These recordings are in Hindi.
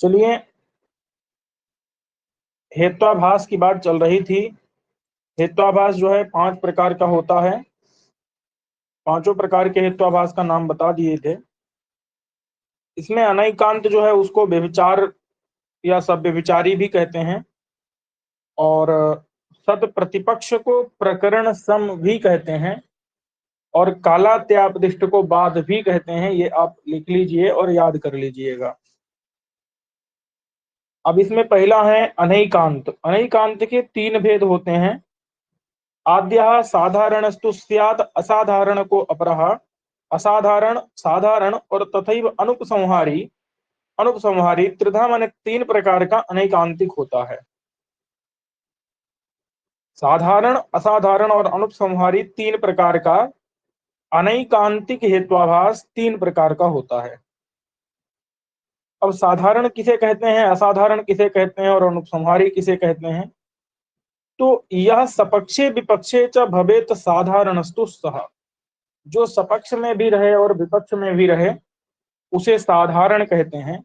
चलिए, हेत्वाभास की बात चल रही थी। हेत्वाभास जो है 5 प्रकार का होता है। पांचों प्रकार के हेत्वाभास का नाम बता दिए थे। इसमें अनैकांत जो है उसको व्यभिचार या सब व्यभिचारी भी कहते हैं, और सत प्रतिपक्ष को प्रकरण सम भी कहते हैं, और कालात्यापदिष्ट को बाद भी कहते हैं। ये आप लिख लीजिए और याद कर लीजिएगा। अब इसमें पहला है अनैकांत। अनैकांत के 3 भेद होते हैं। आद्यः साधारणस्तु स्यात् असाधारण को अपरः, असाधारण, साधारण और तथैव अनुपसंहारी। अनुपसंहारी त्रिधा माने 3 प्रकार का अनैकांतिक होता है। साधारण, असाधारण और अनुपसंहारी 3 प्रकार का अनैकांतिक हेत्वाभास 3 प्रकार का होता है। अब साधारण किसे कहते हैं, असाधारण किसे कहते हैं और अनुपसंहारी किसे कहते हैं? तो यह सपक्षे विपक्षे च भवेत साधारणस्तु सह। जो सपक्ष में भी रहे और विपक्ष में भी रहे उसे साधारण कहते हैं।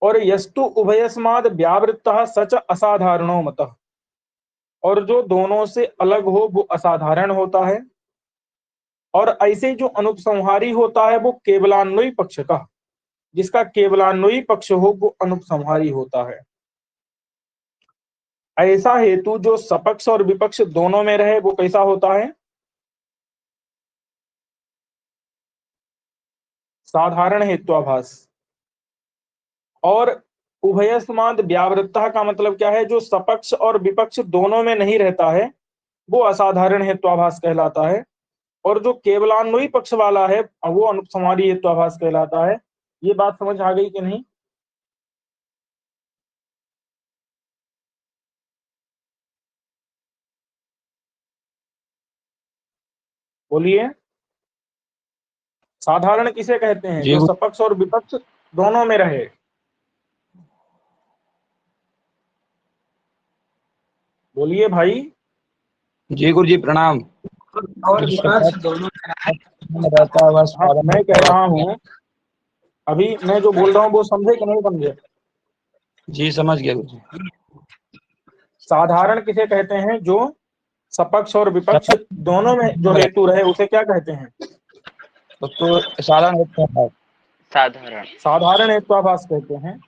और यस्तु उभयस्माद् व्यावृत्तः सच असाधारणो मतः। और जो दोनों से अलग हो वो असाधारण होता है। और ऐसे जो अनुपसंहारी होता है वो केवलान्वयी पक्ष का, जिसका केवलान्वयी पक्ष हो वो अनुपसंहारी होता है। ऐसा हेतु जो सपक्ष और विपक्ष दोनों में रहे वो कैसा होता है? साधारण हेत्वाभास। और उभयस्माद् व्यावृत्तः का मतलब क्या है? जो सपक्ष और विपक्ष दोनों में नहीं रहता है वो असाधारण हेत्वाभास कहलाता है। और जो केवलान्वयी पक्ष वाला है वो अनुपसंहारी हेत्वाभास कहलाता है। ये बात समझ आ गई कि नहीं? बोलिए। साधारण किसे कहते हैं? जो सपक्ष और विपक्ष दोनों में रहे। बोलिए भाई। जी गुरु जी प्रणाम। और विपक्ष दोनों रहता है बस। हाँ, मैं कह रहा हूँ अभी मैं जो बोल रहा हूँ वो समझे कि नहीं समझे? जी समझ गया गुरु जी। साधारण किसे कहते हैं? जो सपक्ष और विपक्ष दोनों में जो हेतु रहे उसे क्या कहते हैं? उसको साधारण हेत्वाभास। साधारण साधारण हेत्वाभास कहते हैं।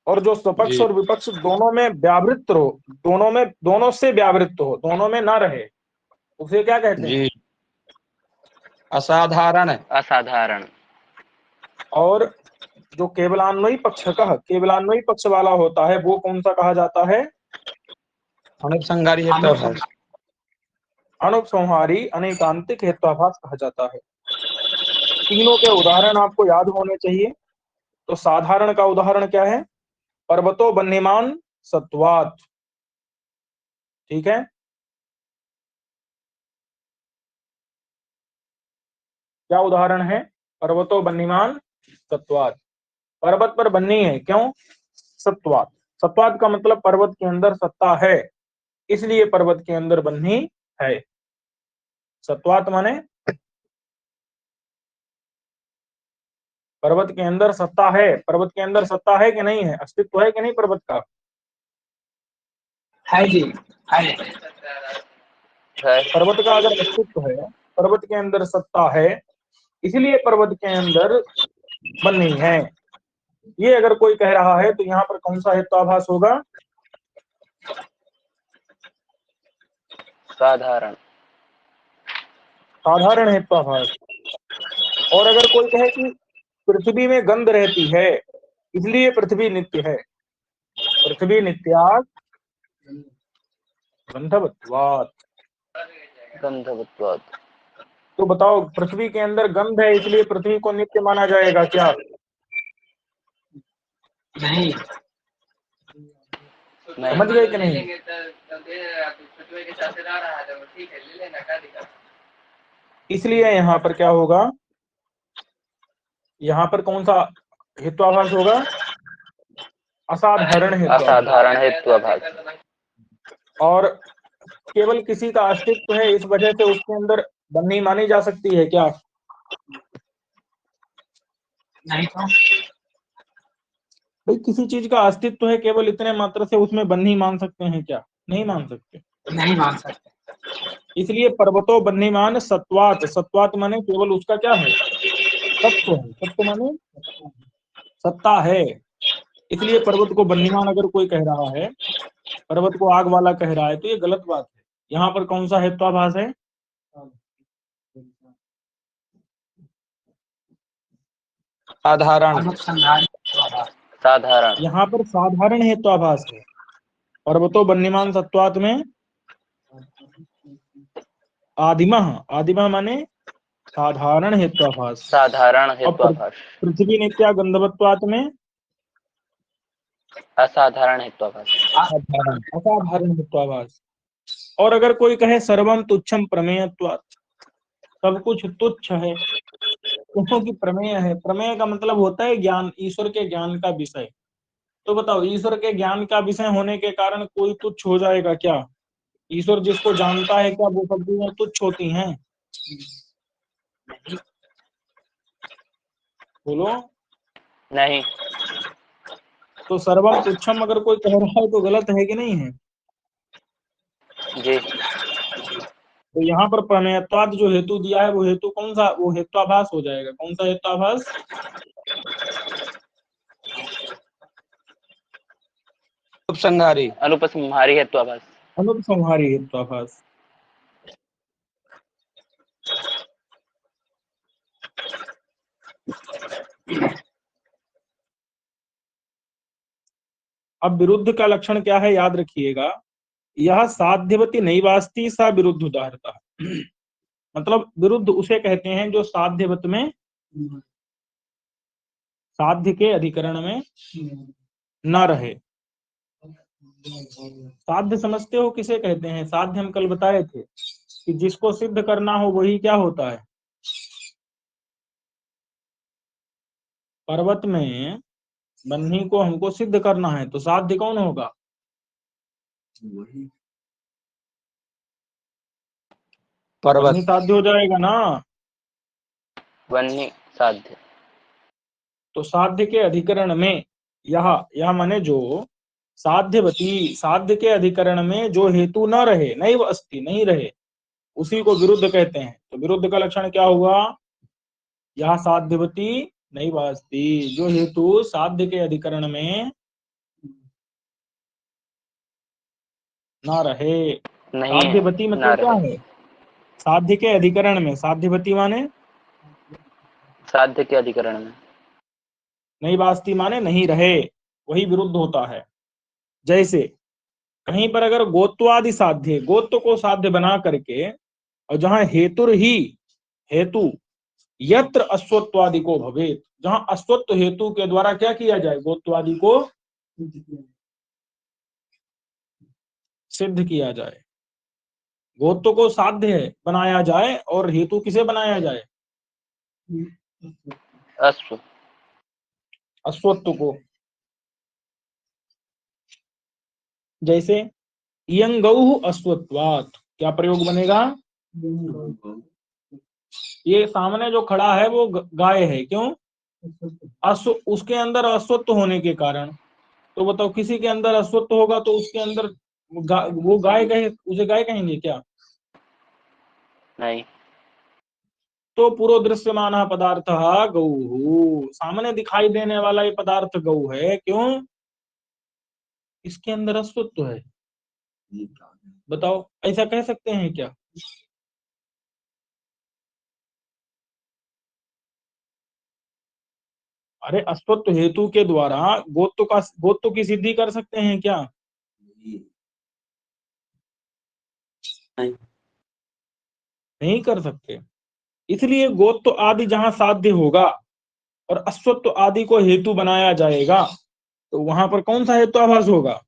और जो सपक्ष और विपक्ष दोनों में व्यावृत्त हो, दोनों से व्यावृत्त हो, दोनों में ना रहे, उसे क्या कहते हैं? जी असाधारण। असाधारण। और जो केवलान्वयी पक्ष वाला होता है वो कौन सा कहा जाता है? अनुपसंहारी हेत्वाभास। अनुपसंहारी अनैकांतिक हेत्वाभास कहा जाता है। तीनों के उदाहरण आपको याद होने चाहिए। तो साधारण का उदाहरण क्या है? पर्वतो वन्यमान सत्वात्। ठीक है। क्या उदाहरण है? पर्वतो वन्यमान सत्वात्। पर्वत पर बन्नी है, क्यों? सत्वात्। सत्वात् का मतलब पर्वत के अंदर सत्ता है, इसलिए पर्वत के अंदर बन्नी है। सत्वात् माने पर्वत के अंदर सत्ता है। पर्वत के अंदर सत्ता है कि नहीं है? अस्तित्व है कि नहीं पर्वत का? है जी, है। पर्वत का अगर अस्तित्व है, पर्वत के अंदर सत्ता है, इसलिए पर्वत के अंदर बन्नी है। ये अगर कोई कह रहा है तो यहाँ पर कौन सा हेत्वाभास होगा? साधारण। साधारण हेत्वाभास। और अगर कोई कहे कि पृथ्वी में गंध रहती है इसलिए पृथ्वी नित्य है, पृथ्वी नित्यात् गंधवत्वात्। गंधवत्वात्। तो बताओ, पृथ्वी के अंदर गंध है इसलिए पृथ्वी को नित्य माना जाएगा क्या? नहीं। समझ गए कि नहीं? इसलिए यहाँ पर क्या होगा? यहाँ पर कौन सा हेत्वाभास होगा? असाधारण हेत्वाभास। असाधारण हेत्वाभास। और केवल किसी का अस्तित्व है इस वजह से उसके अंदर बन्नी मानी जा सकती है क्या? नहीं तो भाई किसी चीज का अस्तित्व है केवल इतने मात्र से उसमें बन्ही मान सकते हैं क्या? नहीं मान सकते। नहीं मान सकते। इसलिए पर्वतो बन्हीमान सत्वात, सत्वात माने केवल उसका क्या है? सत्व है। सत्व माने सत्ता है। इसलिए पर्वत को बन्हीमान अगर कोई कह रहा है, पर्वत को आग वाला कह रहा है, तो ये गलत बात है। यहाँ पर कौन सा हेत्वाभास है? साधारण। अनुसंधान हेत्वाभास। साधारण। यहाँ पर साधारण हेत्वाभास है। पर्वतो बन्हीमान सत्वात में आदिमः, आदिमः माने साधारण हेत्वाभास। साधारण और हेत्वाभास। पृथ्वी नित्या गंधवत्वात में असाधारण हेत्वाभास। साधारण। असाधारण हेत्वाभास। और अगर कोई कहे सर्वम तुच्छम प्रमेयत्वात्, सब कुछ तुच्छ है क्योंकि प्रमेय है। प्रमेय का मतलब होता है ज्ञान, ईश्वर के ज्ञान का विषय। तो बताओ, ईश्वर के ज्ञान का विषय होने के कारण कोई तुच्छ हो जाएगा क्या? ईश्वर जिसको जानता है, क्या वो सब चीजें तुच्छ होती हैं? बोलो। नहीं। तो सर्वम तुच्छम अगर कोई कह रहा है तो गलत है कि नहीं है? जी। तो यहाँ पर प्रमेयत्वाद जो हेतु दिया है वो हेतु कौन सा? वो हेत्वाभास हो जाएगा। कौन सा हेत्वाभास? उपसंहारी। अनुपसंहारी हेत्वाभास। अनुपसंहारी हेत्वाभास। अब विरुद्ध का लक्षण क्या है याद रखिएगा। यह साध्यवती नैवास्ति सा विरुद्ध उदाहरता। मतलब विरुद्ध उसे कहते हैं जो साध्यवत में, साध्य के अधिकरण में न रहे। साध्य समझते हो किसे कहते हैं? साध्य हम कल बताए थे कि जिसको सिद्ध करना हो वही क्या होता है? पर्वत में बन्ही को हमको सिद्ध करना है तो साध्य कौन होगा? पर्वत। बन्ही साध्य हो जाएगा ना। वन्य साध्य। तो साध्य के अधिकरण में यह माने जो साध्यवती, साध्य के अधिकरण में जो हेतु न रहे, नैव अस्ति, नहीं रहे, उसी को विरुद्ध कहते हैं। तो विरुद्ध का लक्षण क्या हुआ? यह साध्यवती नैव अस्ति, जो हेतु साध्य के अधिकरण में न रहे। नहीं है, साध्यवती ना मतलब क्या रहे। है? साध्य के अधिकरण में। साध्यवती माने साध्य के अधिकरण में। नैवास्ति माने नहीं रहे, वही विरुद्ध होता है। जैसे कहीं पर अगर गोत्वादि साध्य, गोत्व को साध्य बना करके, और जहां हेतुर ही हेतु यत्र अश्वत्वादि को भवेत, जहां अश्वत्व हेतु के द्वारा क्या किया जाए? गोत्वादि को सिद्ध किया जाए। गोत्व को साध्य बनाया जाए और हेतु किसे बनाया जाए? अश्व। अश्वत्व को। जैसे इयंगौ अश्वत्वात्, क्या प्रयोग बनेगा? ये सामने जो खड़ा है वो गाय है, क्यों? अश्व, उसके अंदर अश्वत्व होने के कारण। तो बताओ, किसी के अंदर अश्वत्व होगा तो उसके अंदर वो गाय कहे, उसे गाय कहेंगे क्या? नहीं। तो पूर्व दृश्यमान पदार्थ गौ, सामने दिखाई देने वाला ये पदार्थ गौ है, क्यों? इसके अंदर अश्वत्व है। बताओ, ऐसा कह सकते हैं क्या? अरे अश्वत्व हेतु के द्वारा गोत्व की सिद्धि कर सकते हैं क्या? नहीं। नहीं कर सकते। इसलिए गोत्व आदि जहां साध्य होगा और अश्वत्व आदि को हेतु बनाया जाएगा, तो वहां पर कौन सा हेत्वाभास होगा?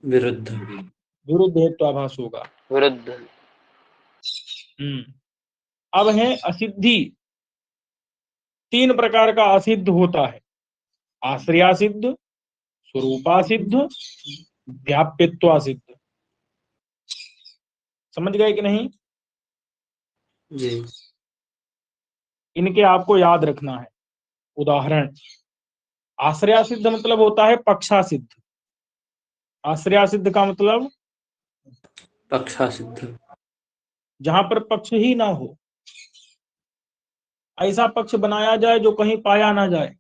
विरुद्ध। विरुद्ध हेत्वाभास होगा। विरुद्ध। अब है असिद्धि। तीन प्रकार का असिद्ध होता है। आश्रया सिद्ध, स्वरूपा सिद्ध, व्याप्यत्वा सिद्ध। समझ गए कि नहीं? जी। इनके आपको याद रखना है उदाहरण। आश्रया सिद्ध मतलब होता है पक्षा सिद्ध। आश्रया सिद्ध का मतलब पक्षा सिद्ध। जहां पर पक्ष ही ना हो, ऐसा पक्ष बनाया जाए जो कहीं पाया ना जाए।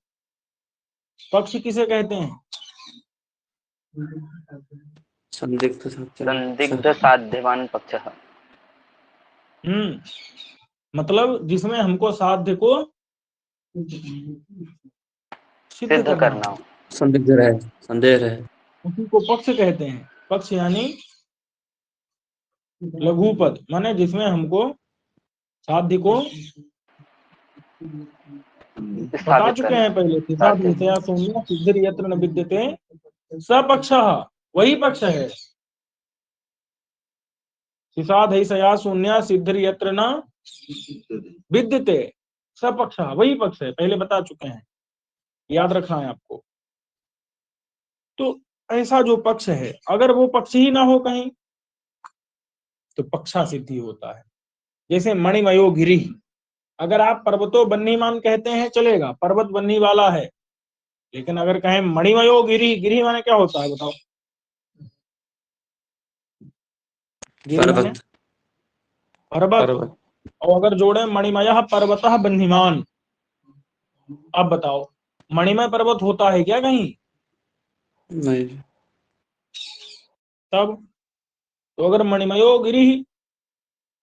पक्ष किसे कहते हैं? संदिग्ध सत्य। संदिग्ध साध्यवान पक्षः। मतलब जिसमें हमको साध्य को सिद्ध सिद्ध करना करना हो, हो। संदिग्ध रहे, संदेह रहे। उसी को पक्ष कहते हैं। पक्ष यानी लघु पद, माने जिसमें हमको साध्य को बता स्थापित चुके करना हैं पहले। साध्य। विषया सौम्य सिद्धिर यत्र न विद्यते सपक्षः, वही पक्ष है। सिसाधैषया शून्य सिद्धिर यत्र न विद्यते सपक्षः, वही पक्ष है, पहले बता चुके हैं, याद रखना है आपको। तो ऐसा जो पक्ष है, अगर वो पक्ष ही ना हो कहीं तो पक्षा सिद्धि होता है। जैसे मणिमयो गिरि, अगर आप पर्वतो बन्नीमान कहते हैं चलेगा, पर्वत बन्नी वाला है। लेकिन अगर कहें मणिमयो गिरि, गिरि माने क्या होता है बताओ? गिरि माने पर्वत। पर्वत। पर्वत। और अगर जोड़े मणिमय पर्वतः बन्नीमान, अब बताओ मणिमय पर्वत होता है क्या कहीं? नहीं। तब तो अगर मणिमयो गिरि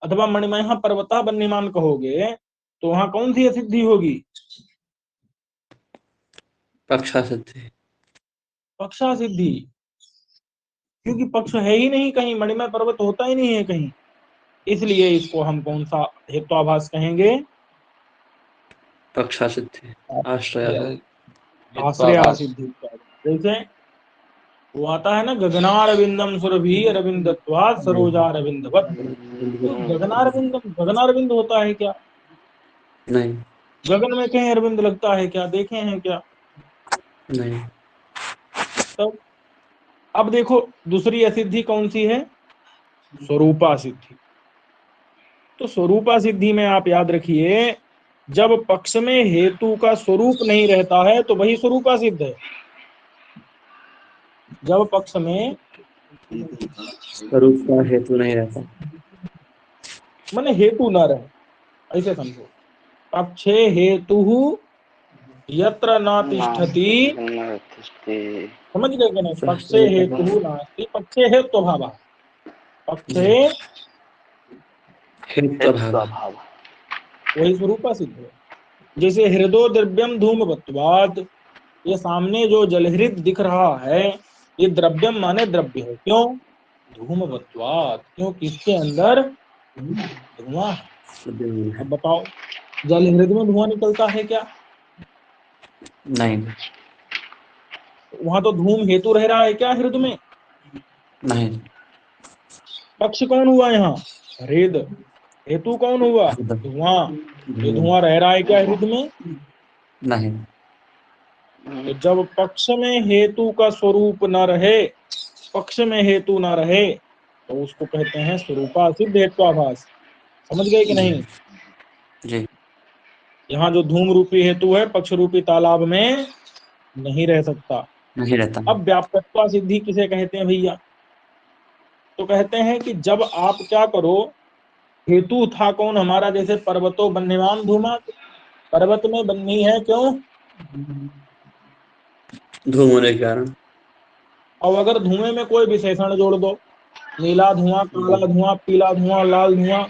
अथवा मणिमय पर्वतः बन्नीमान कहोगे तो वहां कौन सी असिद्धि होगी? पक्षा सिद्धि। पक्षा सिद्धि, क्योंकि पक्ष है ही नहीं कहीं, मणिमय पर्वत होता ही नहीं है कहीं। इसलिए इसको हम कौन सा हेत्वाभास कहेंगे? पक्षा सिद्धि। आश्रय। आश्रय सिद्धि। जैसे वो आता है ना, गगनारविंदम सुरभि अरविंदत्वात् सरोजारविंदवत्। तो गगनारविंदम, गगनारविंद होता है क्या? नहीं। गगन में कहीं अरविंद लगता है क्या? देखे हैं क्या? नहीं। तब अब देखो दूसरी असिद्धि कौन सी है? स्वरूपा सिद्धि। तो स्वरूपा सिद्धि में आप याद रखिए, जब पक्ष में हेतु का स्वरूप नहीं रहता है तो वही स्वरूपा सिद्ध है। जब पक्ष में स्वरूप का हेतु नहीं रहता। माने हेतु न रहे, ऐसे समझो, पक्षे हेतु यत्र न तिष्ठति, समझ गए कि नहीं? पक्षे हेतु नास्ति, पक्षे हेतु भाव, पक्षे हेतु भाव। अभाव। वही स्वरूपा सिद्ध है। जैसे हृदो द्रव्यम धूमवत्वात्, ये सामने जो जलहृद दिख रहा है ये द्रव्यम माने द्रव्य है। क्यों? धूमवत्वात्, क्योंकि इसके अंदर धुआं है। अब बताओ जलहृद में धुआं निकलता है क्या? नहीं। वहां तो धूम हेतु रह रहा है क्या हृदय में? नहीं। पक्ष कौन हुआ यहाँ? हृद। हेतु कौन हुआ? धुआं। ये धुआं रह रहा है क्या हृदय में? नहीं। तो जब पक्ष में हेतु का स्वरूप न रहे, पक्ष में हेतु न रहे, तो उसको कहते हैं स्वरूपा सिद्ध हेत्वाभास। समझ गए कि जी। नहीं? जी। यहाँ जो धूम रूपी हेतु है पक्ष रूपी तालाब में नहीं रह सकता। नहीं रहता। अब व्याप्तत्वा सिद्धि किसे कहते हैं भैया? तो कहते हैं कि जब आप क्या करो, हेतु था कौन हमारा? जैसे पर्वतो बन्यमान धूमा, पर्वत में बन्नी है, क्यों? धूम होने के कारण। और अगर धुएं में कोई विशेषण जोड़ दो, नीला धुआं, काला धुआं, पीला धुआं, लाल धुआं,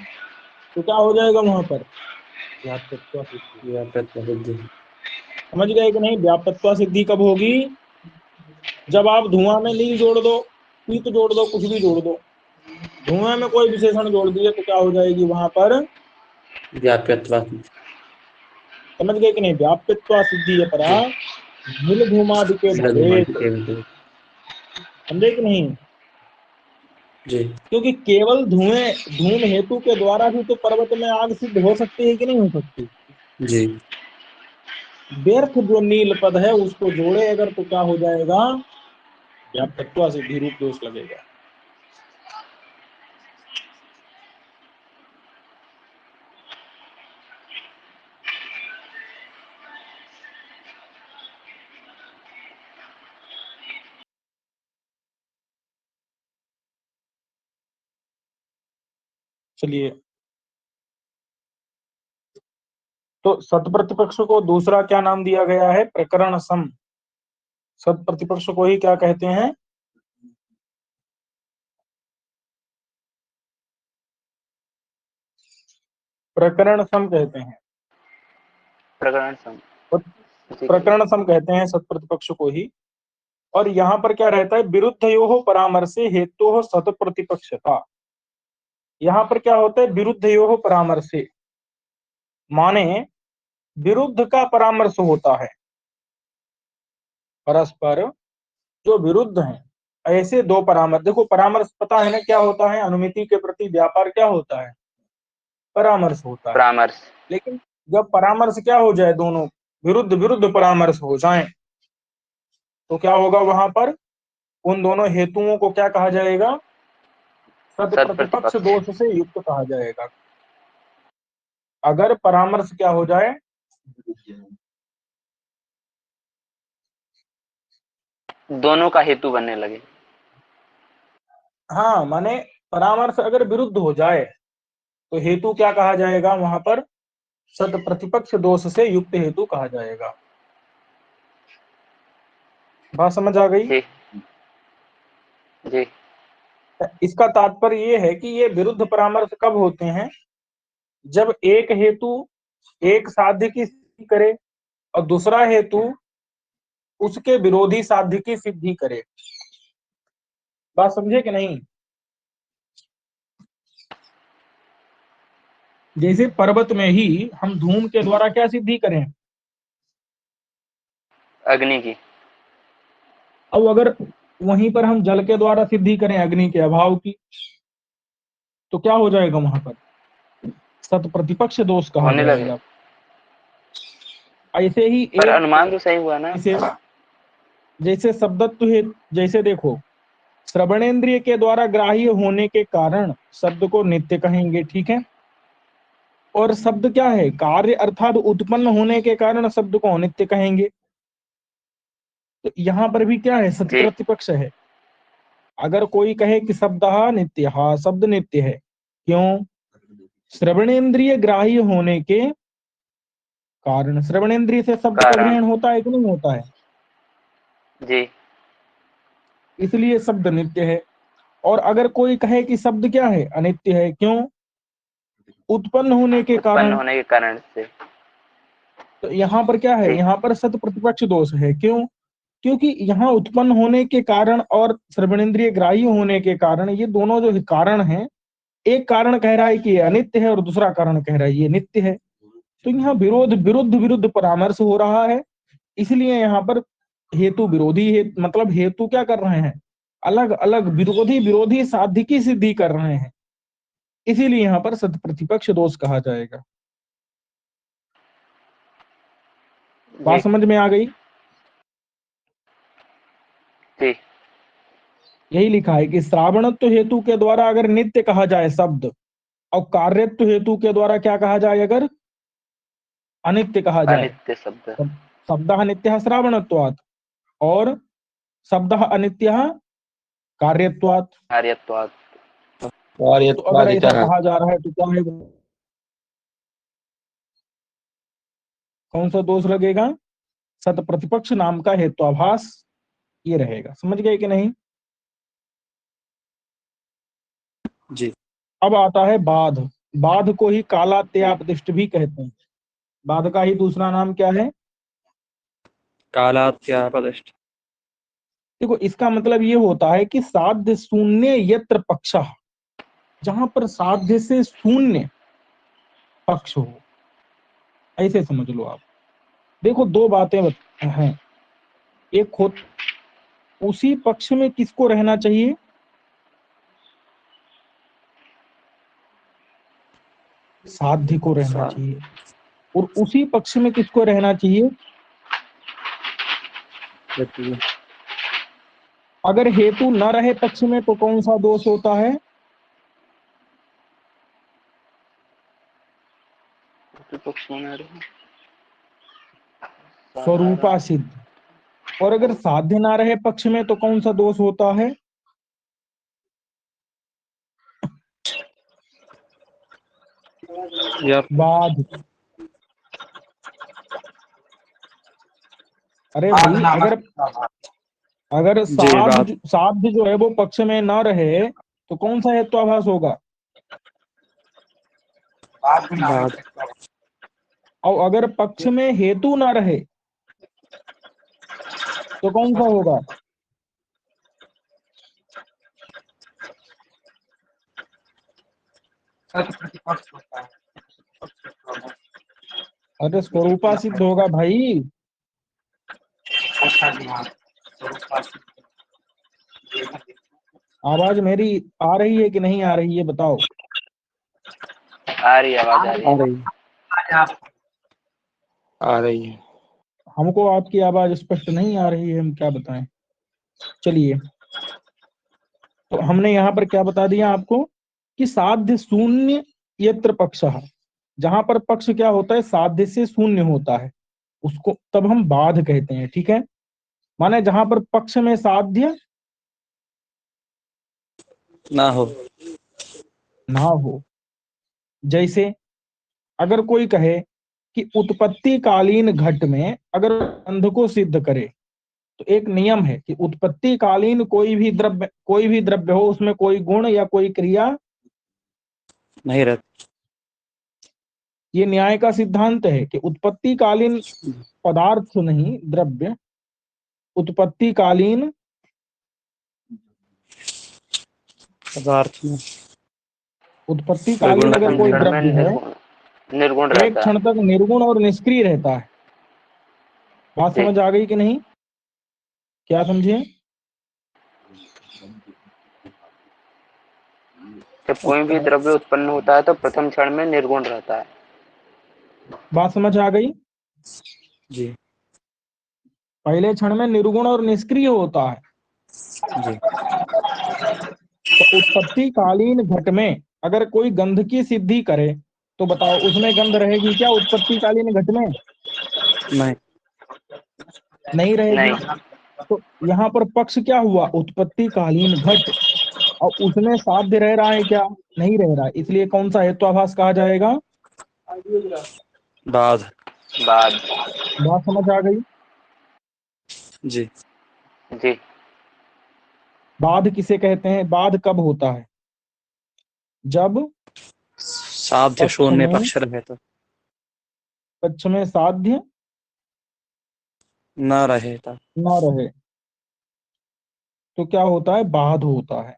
तो क्या हो जाएगा वहां पर? व्याप्तत्वा सिद्धि। सिद्धि। समझ गए कि नहीं? व्याप्तत्वा सिद्धि कब होगी? जब आप धुआं में नील जोड़ दो, पीत जोड़ दो, कुछ भी जोड़ दो, धुएं में कोई विशेषण जोड़ दिए तो क्या हो जाएगी वहां पर? व्याप्यत्वा। समझ गए कि नहीं? व्याप्तत्वा सिद्धि है परा नील धूमादि के भवेत। समझे कि नहीं? जी। क्योंकि केवल धुएं, धूम हेतु के द्वारा भी तो पर्वत में आग सिद्ध हो सकती है कि नहीं हो सकती? जी। व्यर्थ जो नील पद है उसको जोड़े अगर तो क्या हो जाएगा? व्याप्तत्वा सिद्धि रूप दोष लगेगा। चलिए, तो सत प्रतिपक्ष को दूसरा क्या नाम दिया गया है? प्रकरण सम। सत प्रतिपक्ष को ही क्या कहते हैं? प्रकरण सम कहते हैं। प्रकरण सम। और प्रकरण सम कहते हैं सत प्रतिपक्ष को ही। और यहाँ पर क्या रहता है? विरुद्धयोः परामर्शे हेतोः सत प्रतिपक्षता। यहाँ पर क्या होता है? विरुद्धयोः परामर्शे, माने विरुद्ध का परामर्श होता है। परस्पर जो विरुद्ध हैं, ऐसे दो परामर्श। देखो, परामर्श पता है ना क्या होता है? अनुमिति के प्रति व्यापार क्या होता है? परामर्श होता है। परामर्श। लेकिन जब परामर्श क्या हो जाए, दोनों विरुद्ध विरुद्ध परामर्श हो जाएं, तो क्या होगा? वहां पर उन दोनों हेतुओं को क्या कहा जाएगा? सत सत प्रतिपक्ष प्रतिपक्ष। दोष से युक्त कहा जाएगा। अगर परामर्श क्या हो जाए? दोनों का हेतु बनने लगे। हाँ, माने परामर्श अगर विरुद्ध हो जाए तो हेतु क्या कहा जाएगा? वहां पर सत प्रतिपक्ष दोष से युक्त हेतु कहा जाएगा। बात समझ आ गई? जी जी। इसका तात्पर्य ये है कि ये विरुद्ध परामर्श कब होते हैं? जब एक हेतु एक साध्य की सिद्धि करे और दूसरा हेतु उसके विरोधी साध्य की सिद्धि करे। बात समझे कि नहीं? जैसे पर्वत में ही हम धूम के द्वारा क्या सिद्धि करें? अग्नि की। अब अगर वहीं पर हम जल के द्वारा सिद्धि करें अग्नि के अभाव की, तो क्या हो जाएगा? वहां पर सत प्रतिपक्ष दोष कहा होने लगे। जाएगा। ऐसे ही पर एक अनुमान तो सही हुआ ना। जैसे जैसे शब्दत्व है। जैसे देखो, श्रवणेन्द्रिय के द्वारा ग्राह्य होने के कारण शब्द को नित्य कहेंगे, ठीक है। और शब्द क्या है? कार्य अर्थात उत्पन्न होने के कारण शब्द को अनित्य कहेंगे। तो यहाँ पर भी क्या है? सत जी। प्रतिपक्ष है। अगर कोई कहे कि शब्द नित्य, हाँ शब्द नित्य है। क्यों? श्रवणेन्द्रिय ग्राह्य होने के कारण। श्रवणेन्द्रिय से शब्द का कारण। ग्रहण होता है कि नहीं होता है? जी। इसलिए शब्द नित्य है। और अगर कोई कहे कि शब्द क्या है? अनित्य है। क्यों? उत्पन्न होने के उत्पन्न कारण। होने के कारण से। तो यहाँ पर क्या है? जी। यहाँ पर सत प्रतिपक्ष दोष है। क्यों? क्योंकि यहाँ उत्पन्न होने के कारण और श्रवणेन्द्रिय ग्राह्य होने के कारण, ये दोनों जो कारण हैं, एक कारण कह रहा है कि ये अनित्य है और दूसरा कारण कह रहा है ये नित्य है। तो यहाँ विरुद्ध विरुद्ध परामर्श हो रहा है। इसलिए यहाँ पर हेतु विरोधी है, मतलब हेतु क्या कर रहे हैं? अलग अलग विरोधी विरोधी साध्य की सिद्धि कर रहे हैं। इसीलिए यहाँ पर सत प्रतिपक्ष दोष कहा जाएगा। बात जी समझ में आ गई? जी। यही लिखा है कि श्रावणत्व हेतु के द्वारा अगर नित्य कहा जाए शब्द, और कार्यत्व हेतु के द्वारा क्या कहा जाए अगर अनित्य कहा जाए? अनित्य शब्द। शब्द नित्य श्रावणत्वात् और शब्द अनित्य कार्यत्वात्। कार्यत्वात्। और ये तो अगर ऐसा अधिकरण। कहा जा रहा है तो क्या है? कौन सा दोष लगेगा? सत प्रतिपक्ष नाम का हेत्वाभास ये रहेगा। समझ गए कि नहीं? जी। अब आता है बाध। बाध को ही कालात्यापदिष्ट भी कहते हैं। बाध का ही दूसरा नाम क्या है? कालात्यापदिष्ट। देखो, इसका मतलब ये होता है कि साध्य शून्य यत्र पक्षः, जहां पर साध्य से शून्य पक्ष हो, ऐसे समझ लो आप। देखो, दो बातें हैं। एक हो, उसी पक्ष में किसको रहना चाहिए? साध्य को रहना चाहिए। और उसी पक्ष में किसको रहना चाहिए? अगर हेतु न रहे पक्ष में तो कौन सा दोष होता है? प्रतिपक्ष होना रहे। स्वरूपा सिद्ध। और अगर साध्य ना रहे पक्ष में तो कौन सा दोष होता है? यार बाध। अरे बाध भाई, नामक अगर हेत्वाभास। अगर जी बात। साध जो है वो पक्ष में ना रहे तो कौन सा हेत्वाभास होगा? बाध नामक बात। हेत्वाभास। और अगर पक्ष में हेतु ना रहे तो कौन सा होगा? सत प्रतिपक्ष होता है। प्रतिपक्ष हेत्वाभास। अरे स्वरूपा सिद्ध होगा भाई। अच्छा जी हाँ, स्वरूपात। आवाज मेरी आ रही है कि नहीं आ रही है, बताओ। आ रही है, आवाज आ रही आ है। रही आप आ रही है। हमको आपकी आवाज स्पष्ट नहीं आ रही है, हम क्या बताएं। चलिए, तो हमने यहाँ पर क्या बता दिया आपको कि साध्य शून्य यत्र पक्षः, जहां पर पक्ष क्या होता है, साध्य से शून्य होता है, उसको तब हम बाध कहते हैं। ठीक है, माने जहां पर पक्ष में साध्य ना हो। ना हो। जैसे अगर कोई कहे कि उत्पत्ति कालीन घट में अगर गंध को सिद्ध करे, तो एक नियम है कि उत्पत्ति कालीन कोई भी द्रव्य हो, उसमें कोई गुण या कोई क्रिया, नहीं रहती। ये न्याय का सिद्धांत है कि उत्पत्ति कालीन पदार्थ नहीं द्रव्य, उत्पत्ति कालीन पदार्थ में उत्पत्ति निर्गुण कालीन अगर प्रथम क्यों कोई नहीं क्षण रहता? में द्रव्य है, निर्गुण एक रहता है। क्षण तक निर्गुण और निष्क्रिय रहता है। बात जी। समझ आ गई कि नहीं? क्या समझे? जब कोई भी द्रव्य उत्पन्न होता है तो प्रथम क्षण में निर्गुण रहता है। बात समझ आ गई? जी पहले क्षण में निर्गुण और निष्क्रिय होता है। जी। तो उत्पत्ति कालीन घट में अगर कोई गंध की सिद्धि करे, तो बताओ उसमें गंध रहेगी क्या उत्पत्ति कालीन घट में? नहीं। नहीं रहेगी। नहीं। तो यहाँ पर पक्ष क्या हुआ, उत्पत्ति कालीन घट, और उसमें साध्य रह रहा है क्या? नहीं रह रहा है, इसलिए कौन सा हेत्वाभास कहा जाएगा? बाध। बाद। बात समझ आ गई? जी। जी। बाध किसे कहते हैं? बाध कब होता है? जब साध्य पक्ष शून्य में पक्ष रहे तो साध्य न रहे था। न रहे तो क्या होता है, बाध होता है।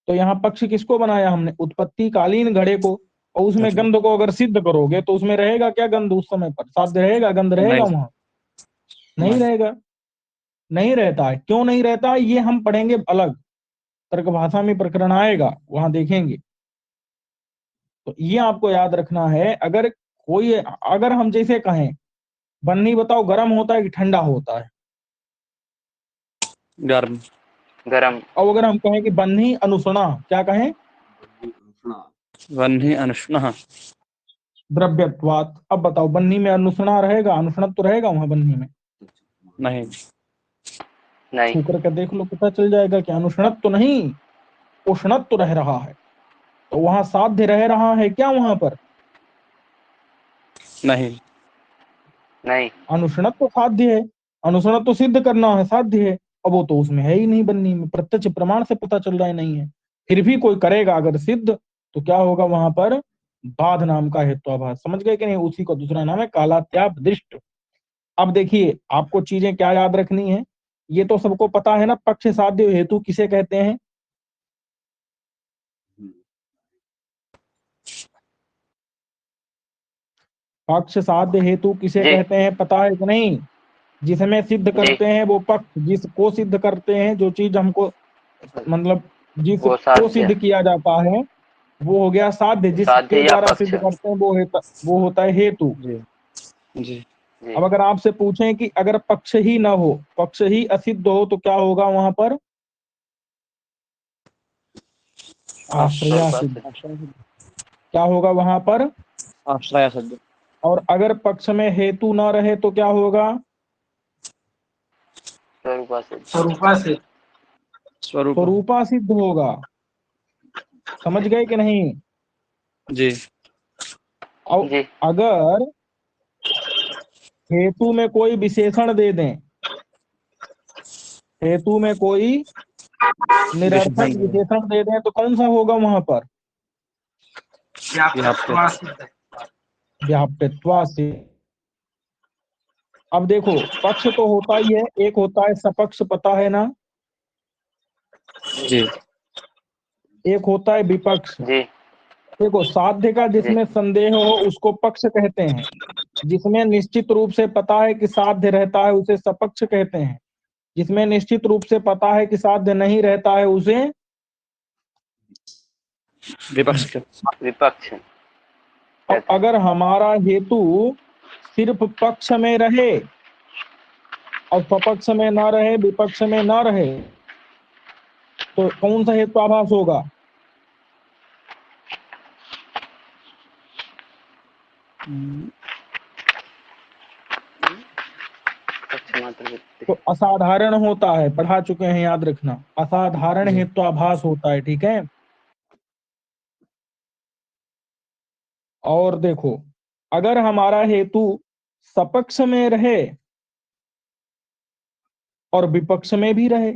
तो यहाँ पक्ष किसको बनाया हमने? उत्पत्ति कालीन घड़े को। और उसमें घट में गंध को अगर सिद्ध करोगे तो उसमें रहेगा क्या गंध? उस समय पर साध्य रहेगा, गंध रहेगा नहीं। वहां? नहीं नहीं। रहेगा। नहीं रहता है। क्यों नहीं रहता है, ये हम पढ़ेंगे अलग, तर्क भाषा में प्रकरण आएगा, वहां देखेंगे। तो ये आपको याद रखना है। अगर हम जैसे कहें बन्नी बताओ गर्म होता है कि ठंडा होता है, गर्म। गरम। और अगर हम कहें कि बन्नी अनुसरणा, क्या कहें? वन्ही अनुष्ण। द्रव्यत्वात्। अब बताओ बन्नी में अनुसरणा रहेगा? अनुसणत्व तो रहेगा वहां बन्नी में? नहीं। नहीं। छू करके देख लो, पता चल जाएगा कि अनुष्णत्व तो नहीं, उष्णत्व तो रह रहा है। तो वहां साध्य रह रहा है क्या वहां पर? नहीं। नहीं। अनुष्णत्व तो साध्य है, अनुसरणत्व तो सिद्ध करना है, साध्य है। अब वो तो उसमें है ही नहीं, बन्नी में प्रत्यक्ष प्रमाण से पता चल रहा है नहीं है। फिर भी कोई करेगा अगर सिद्ध, तो क्या होगा वहां पर? बाध नाम का हेत्वाभास। समझ गए कि नहीं? उसी का दूसरा नाम है कालात्याप दृष्ट। अब देखिए, आपको चीजें क्या याद रखनी है, ये तो सबको पता है ना, पक्ष साध्य हेतु किसे कहते हैं? पक्ष साध्य हेतु किसे जी। कहते हैं, पता है कि नहीं? जिसमें सिद्ध जी। करते हैं वो पक्ष, जिसको सिद्ध करते हैं, जो चीज हमको मतलब वो जिसको साध्य। सिद्ध किया जाता है वो हो गया साध्य, साध्य जिसके या द्वारा पक्ष। सिद्ध करते हैं वो होता है हेतु। जी जी। जी। अब अगर आपसे पूछें कि अगर पक्ष ही ना हो, पक्ष ही असिद्ध हो, तो क्या होगा वहां पर? आश्रया स्वरूप सिद्ध। से। क्या होगा वहां पर? आश्रय शब्द। और अगर पक्ष में हेतु ना रहे तो क्या होगा? स्वरूप से। स्वरूपा से। स्वरूप। स्वरूपा सिद्ध होगा। समझ गए कि नहीं? जी और जी अगर हेतु में कोई विशेषण दे दें, हेतु में कोई निरर्थक विशेषण दे दें तो कौन सा होगा वहां पर? व्याप्यत्वा सिद्ध। व्याप्यत्वा से। अब देखो, पक्ष तो होता ही है, एक होता है सपक्ष, पता है ना, जी एक होता है विपक्ष। जी देखो, साध्य का जी जिसमें संदेह हो उसको पक्ष कहते हैं, जिसमें निश्चित रूप से पता है कि साध्य रहता है उसे सपक्ष कहते हैं, जिसमें निश्चित रूप से पता है कि साध्य नहीं रहता है उसे विपक्ष के विपक्ष। और अगर हमारा हेतु सिर्फ पक्ष में रहे और सपक्ष में ना रहे, विपक्ष में ना रहे, तो कौन सा हेत्वाभास होगा? पक्ष मात्र वृत्ति। तो असाधारण होता है, पढ़ा चुके हैं, याद रखना, असाधारण जी। हेत्वाभास होता है, ठीक है। और देखो, अगर हमारा हेतु सपक्ष में रहे और विपक्ष में भी रहे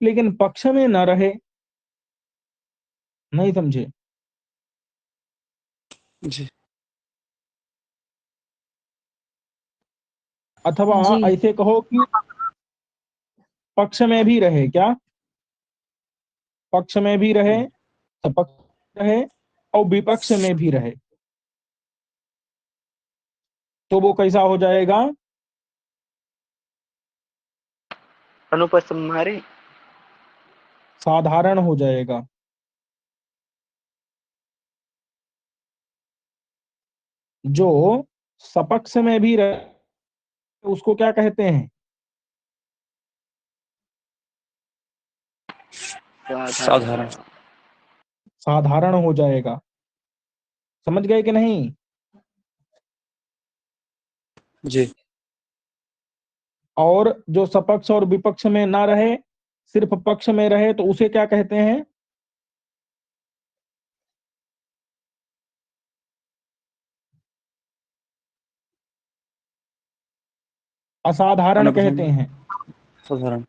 लेकिन पक्ष में न रहे, नहीं समझे? जी अथवा जी ऐसे कहो कि पक्ष में भी रहे, क्या पक्ष में भी रहे, सपक्ष रहे और विपक्ष में भी रहे, तो वो कैसा हो जाएगा? अनुपसंहारी। साधारण हो जाएगा। जो सपक्ष में भी रहे उसको क्या कहते हैं? साधारण। साधारण हो जाएगा। समझ गए कि नहीं? जी और जो सपक्ष और विपक्ष में ना रहे, सिर्फ पक्ष में रहे, तो उसे क्या कहते हैं? असाधारण कहते अनुपसंहारी हैं। साधारण।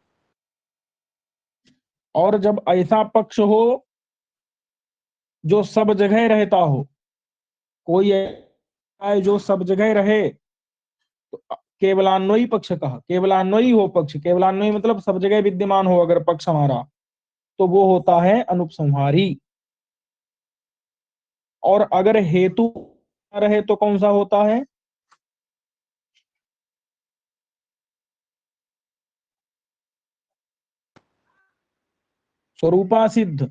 और जब ऐसा पक्ष हो जो सब जगह रहता हो, कोई ऐसा है जो सब जगह रहे, तो केवलान्वयी पक्ष कहा, केवलान्वयी हो पक्ष, केवलान्वयी मतलब सब जगह विद्यमान हो अगर पक्ष हमारा, तो वो होता है अनुपसंहारी। और अगर हेतु न रहे तो कौन सा होता है? स्वरूपा सिद्ध।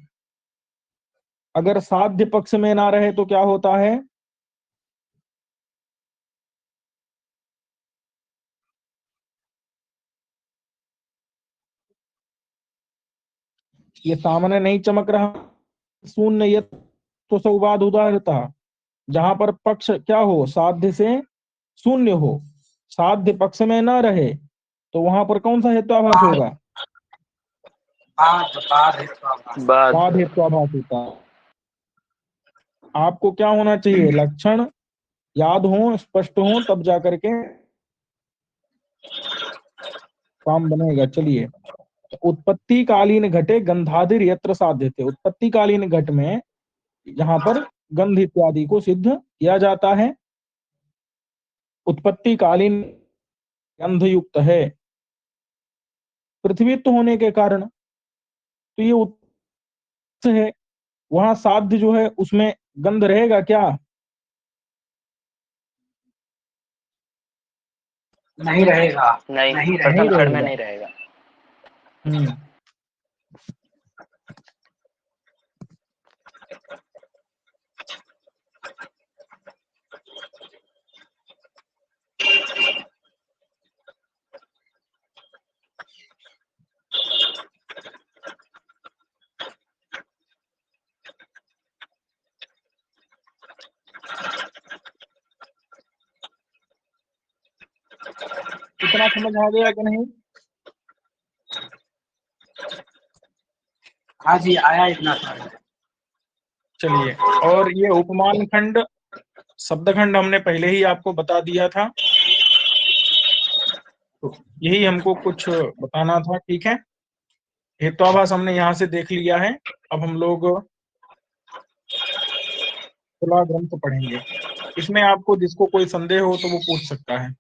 अगर साध्य पक्ष में ना रहे तो क्या होता है? ये सामने नहीं चमक रहा, शून्य ये तो सौवाद उदाहरता, जहां पर पक्ष क्या हो, साध्य से शून्य हो, साध्य पक्ष में ना रहे, तो वहां पर कौन सा हेत्वाभास होगा? बाद हेत्वाभास। बाद। बाद हेत्वाभास होता है। आपको क्या होना चाहिए? लक्षण याद हो, स्पष्ट हो, तब जाकर के काम बनेगा। चलिए, उत्पत्ति कालीन घटे गंधादिर यत्र साध्य थे। उत्पत्ति कालीन घट में जहां पर गंध इत्यादि को सिद्ध किया जाता है, उत्पत्ति कालीन गंध युक्त है, पृथ्वीत्व होने के कारण, तो ये उत्पत्ति है, वहां साध्य जो है उसमें गंध रहेगा क्या? नहीं रहेगा। नहीं, नहीं प्रथम नहीं रहेगा। क्षण में रहेगा। नहीं रहेगा। हम्म। इतना समझ आ गया कि नहीं? हाँ जी, आया इतना सारा। चलिए, और ये उपमान खंड शब्द खंड हमने पहले ही आपको बता दिया था, तो यही हमको कुछ बताना था। ठीक है, हेत्वाभास हमने यहाँ से देख लिया है। अब हम लोग तुला ग्रंथ पढ़ेंगे। इसमें आपको जिसको कोई संदेह हो तो वो पूछ सकता है।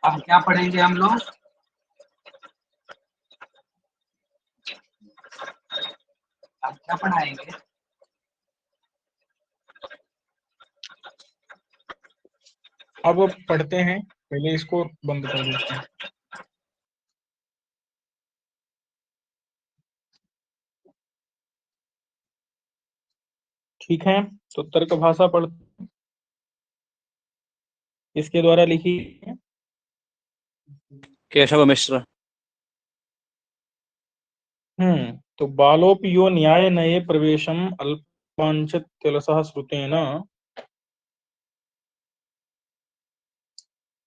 अब क्या पढ़ेंगे हम लोग? अब क्या पढ़ाएंगे? अब पढ़ते हैं, पहले इसको बंद कर देते हैं। ठीक है, तो तर्क भाषा पढ़ इसके द्वारा लिखी है। केशव मिश्र। तो बालोपियो न्याय नये प्रवेशम अल्पांचित तिलसः श्रुतेन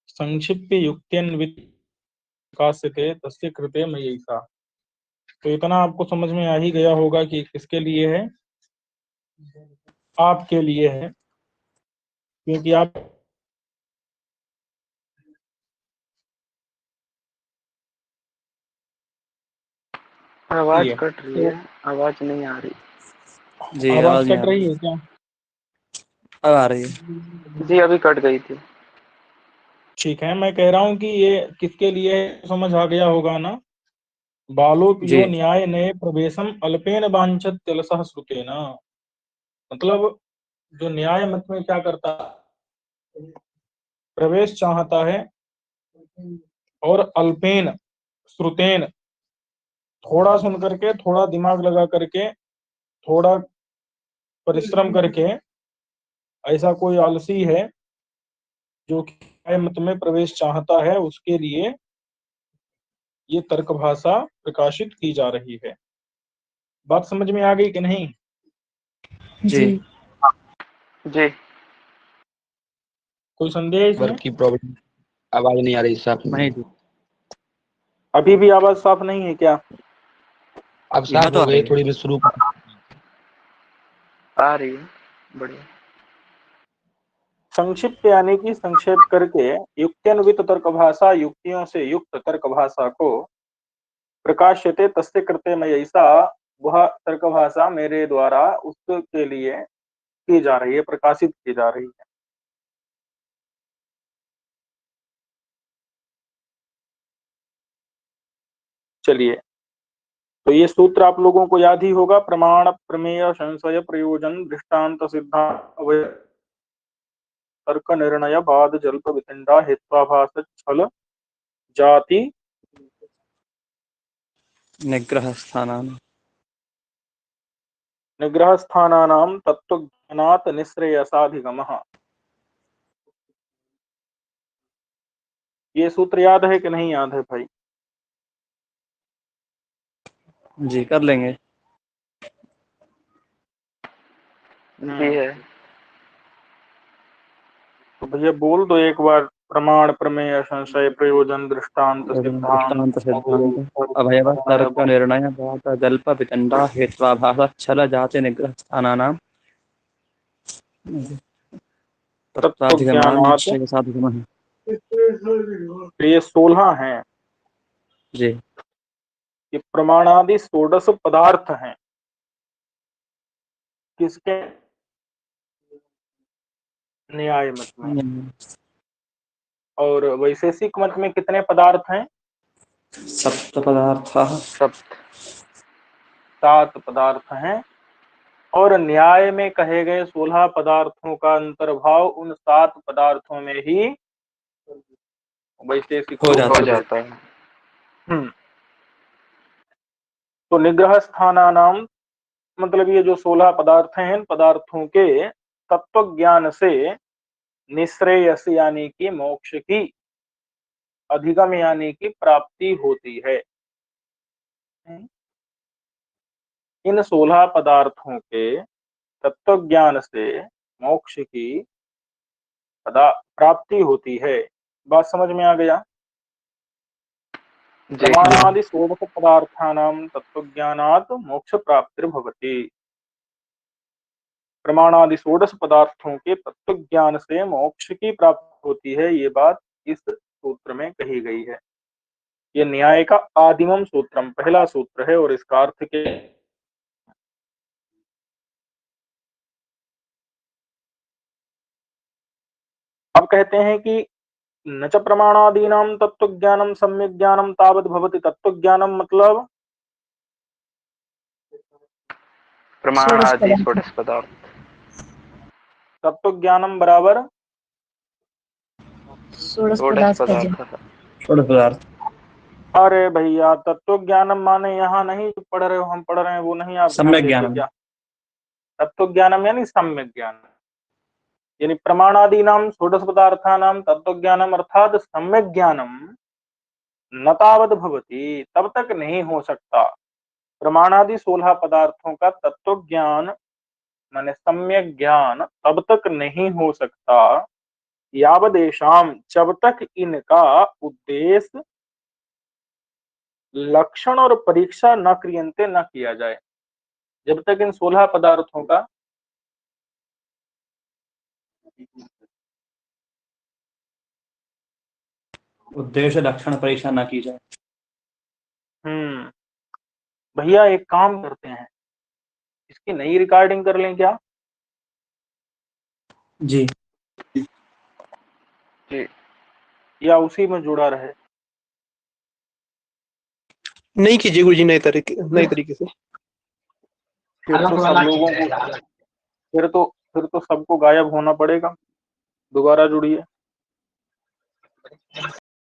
संक्षिप्य युक्त्यन्वित विकास्यते तस्य कृते मयैषा। तो इतना आपको समझ में आ ही गया होगा कि किसके लिए है, आपके लिए है, क्योंकि आप आवाज ये कट रही है, आवाज नहीं आ रही। जी आवाज नहीं कट आ रही रही। है क्या? अब आ रही है। जी अभी कट गई थी। ठीक है, मैं कह रहा हूँ कि ये किसके लिए है, समझ आ गया होगा ना। जी बालोपियो न्याय नये प्रवेशम अल्पेन वांछत तिलसः श्रुतेन, मतलब जो न्याय मत में क्या करता है, प्रवेश चाहता है और अल्पेन श्रुतेन, थोड़ा सुन करके, थोड़ा दिमाग लगा करके, थोड़ा परिश्रम करके, ऐसा कोई आलसी है जो कि न्याय मत में प्रवेश चाहता है, उसके लिए ये तर्क भाषा प्रकाशित की जा रही है। बात समझ में आ गई कि नहीं? जी। जी कोई संदेह है इसमें? वर्क की प्रॉब्लम, आवाज नहीं आ रही साहब। नहीं जी, अभी भी आवाज साफ नहीं है क्या? अब यहाँ साफ तो हो आ गई, रही है। थोड़ी देर शुरू आ रही है, बढ़िया। संक्षिप्त यानी कि संक्षेप करके, युक्त्यन्वित तर्क भाषा, युक्तियों से युक्त तर्क भाषा को प्रकाश्यते तस्य कृते मयैषा, वह तर्क भाषा मेरे द्वारा उसके लिए की जा रही है, प्रकाशित की जा रही है। चलिए, तो ये सूत्र आप लोगों को याद ही होगा। प्रमाण प्रमेय संशय प्रयोजन दृष्टांत सिद्धांत अवय तर्क निर्णय बाद जल्प वितंडा हेत्वाभास छल जाति निग्रह स्थानान। निग्रह स्थानानाम तत्वज्ञानात् निःश्रेयसाधिगमः। ये सूत्र याद है कि नहीं याद है भाई? जी कर लेंगे। जी है। तो भैया बोल दो एक बार। प्रमाण प्रमेय संशय प्रयोजन दृष्टांत सिद्धांत दृष्टांत सिद्धांत अभयव तर्क निर्णय बात जल्प वितंडा हेत्वाभास छल जाति निग्रह स्थानानाम तत्वाधिगमान तत्वज्ञानात्, निश्चय साधिगमः। तो ये 16 हैं। जी ये प्रमाणादि षोडश पदार्थ हैं। किसके? न्याय मत में। और वैशेषिक मत में कितने पदार्थ हैं? सप्त पदार्थाः। सप्त। 7 पदार्थ हैं। और न्याय में कहे गए 16 पदार्थों का अंतर्भाव उन 7 पदार्थों में ही वैशेषिक हो रूप जाता हो है। जाता है। हम्म। तो निग्रह स्थानानाम मतलब ये जो 16 पदार्थ हैं, इन पदार्थों के तत्व ज्ञान से निश्रेयस यानी कि मोक्ष की, अधिगम यानी कि प्राप्ति होती है। इन 16 पदार्थों के तत्व ज्ञान से मोक्ष की प्राप्ति होती है। बात समझ में आ गया? जी प्रमाणादि षोडश पदार्थानां तत्वज्ञानात् मोक्ष प्राप्तिर्भवति। प्रमाणादि षोडश पदार्थों के तत्व ज्ञान से मोक्ष की प्राप्ति होती है, ये बात इस सूत्र में कही गई है। ये न्याय का आदिमम सूत्रम पहला सूत्र है और इसका अर्थ के अब कहते हैं कि न च प्रमाणादीनाम तत्व ज्ञानम सम्यक ज्ञानम तावत भवति। तत्व ज्ञानम मतलब प्रमाण आदि षोडश पदार्थ। तत्व ज्ञानम बराबर षोडश पदार्थ। षोडश पदार्थ। अरे भैया तत्व ज्ञानम माने यहाँ नहीं जो पढ़ रहे हो हम पढ़ रहे हैं वो नहीं, आप ध्यान सम्यक देते ज्ञानम। क्या? तत्व ज्ञानम यानी सम्यक ज्ञान, यानी प्रमाणादीनाम षोडश पदार्थानाम तत्व ज्ञानम अर्थात सम्यक ज्ञानम न तावत भवति, तब तक नहीं हो सकता। प्रमाणादि 16 पदार्थों का तत्व ज्ञान माने सम्यक ज्ञान तब तक नहीं हो सकता यावदेशाम, जब तक इनका उद्देश्य लक्षण और परीक्षा न क्रियन्ते न किया जाए। जब तक इन 16 पदार्थों का उद्देश्य लक्षण परीक्षा न की जाए। भैया एक काम करते हैं, इसकी नई रिकॉर्डिंग कर लें क्या? जी या उसी में जुड़ा रहे? नहीं कीजिए गुरुजी नए तरीके से। फिर तो सब लोगों को फिर तो सबको गायब होना पड़ेगा। दोबारा जुड़िए।